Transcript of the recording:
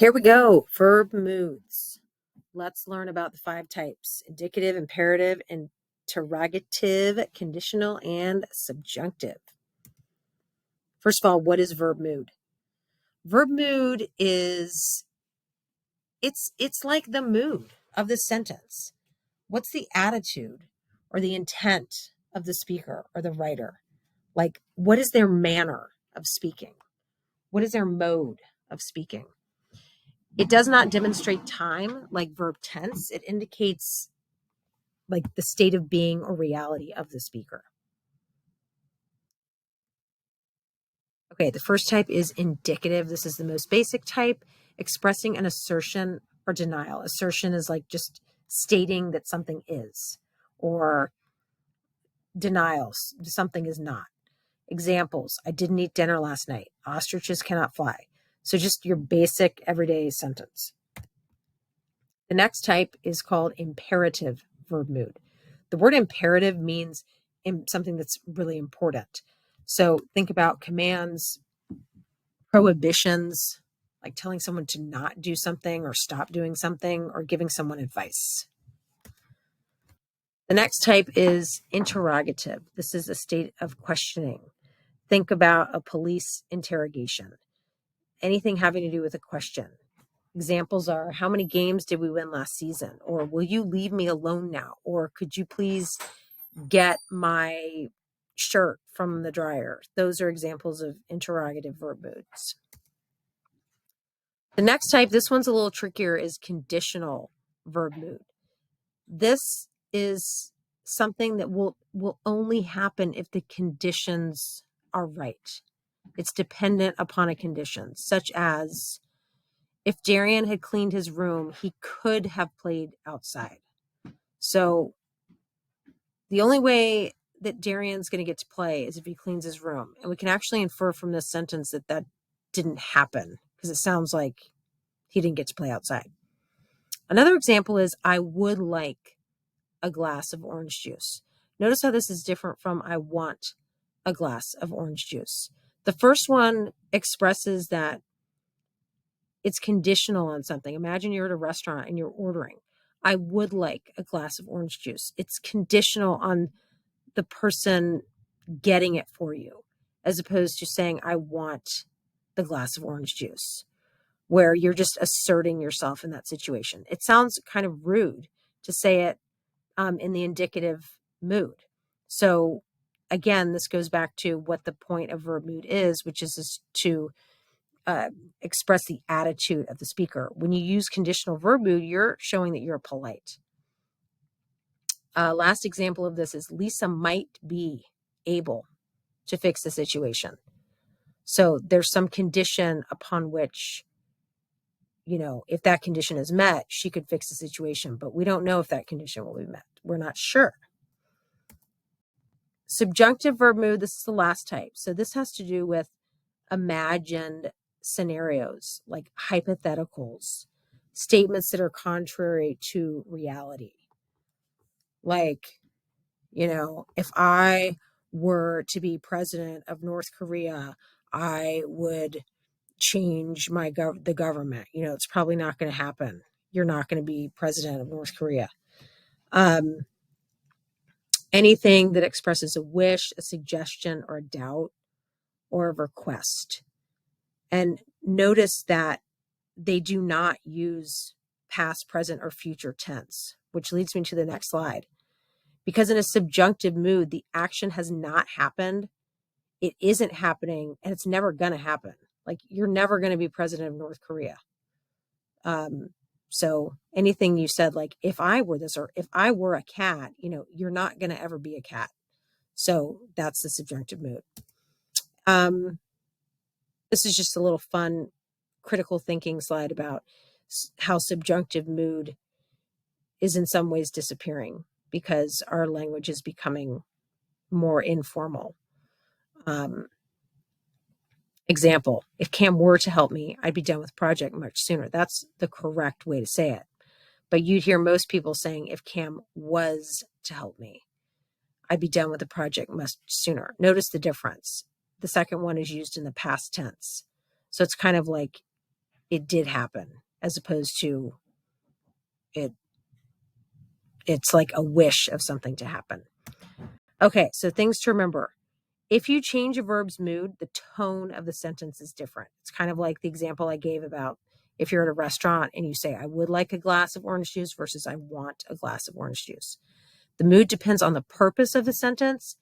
Here we go. Verb moods. Let's learn about the 5 types: indicative, imperative, interrogative, conditional, and subjunctive. First of all, what is verb mood? Verb mood is it's like the mood of the sentence. What's the attitude or the intent of the speaker or the writer? Like, what is their manner of speaking? What is their mode of speaking? It does not demonstrate time like verb tense. It indicates like the state of being or reality of the speaker. Okay, the first type is indicative. This is the most basic type, expressing an assertion or denial. Assertion is like just stating that something is, or denials, something is not. Examples: I didn't eat dinner last night. Ostriches cannot fly. So just your basic everyday sentence. The next type is called imperative verb mood. The word imperative means something that's really important. So think about commands, prohibitions, like telling someone to not do something or stop doing something or giving someone advice. The next type is interrogative. This is a state of questioning. Think about a police interrogation. Anything having to do with a question. Examples are, how many games did we win last season? Or will you leave me alone now? Or could you please get my shirt from the dryer? Those are examples of interrogative verb moods. The next type, this one's a little trickier, is conditional verb mood. This is something that will only happen if the conditions are right. It's dependent upon a condition, such as if Darian had cleaned his room, he could have played outside. So the only way that Darian's going to get to play is if he cleans his room. And we can actually infer from this sentence that that didn't happen because it sounds like he didn't get to play outside. Another example is, I would like a glass of orange juice. Notice how this is different from I want a glass of orange juice. The first one expresses that it's conditional on something. Imagine you're at a restaurant and you're ordering, I would like a glass of orange juice. It's conditional on the person getting it for you, as opposed to saying, I want the glass of orange juice, where you're just asserting yourself in that situation. It sounds kind of rude to say it in the indicative mood. So again, this goes back to what the point of verb mood is, which is to express the attitude of the speaker. When you use conditional verb mood, you're showing that you're polite. Last example of this is, Lisa might be able to fix the situation. So there's some condition upon which, if that condition is met, she could fix the situation, but we don't know if that condition will be met. We're not sure. Subjunctive verb mood, this is the last type. So this has to do with imagined scenarios, like hypotheticals, statements that are contrary to reality. Like, if I were to be president of North Korea, I would change the government. It's probably not going to happen. You're not going to be president of North Korea. Anything that expresses a wish, a suggestion, or a doubt, or a request. And notice that they do not use past, present, or future tense, which leads me to the next slide. Because in a subjunctive mood, the action has not happened, it isn't happening, and it's never going to happen. Like, you're never going to be president of North Korea. So anything you said, like, if I were this, or if I were a cat, you're not going to ever be a cat. So that's the subjunctive mood. This is just a little fun critical thinking slide about how subjunctive mood is in some ways disappearing because our language is becoming more informal. Example, if Cam were to help me, I'd be done with the project much sooner. That's the correct way to say it. But you'd hear most people saying, if Cam was to help me, I'd be done with the project much sooner. Notice the difference. The second one is used in the past tense. So it's kind of like it did happen, as opposed to it's like a wish of something to happen. Okay, so things to remember. If you change a verb's mood, the tone of the sentence is different. It's kind of like the example I gave about if you're at a restaurant and you say, I would like a glass of orange juice versus I want a glass of orange juice. The mood depends on the purpose of the sentence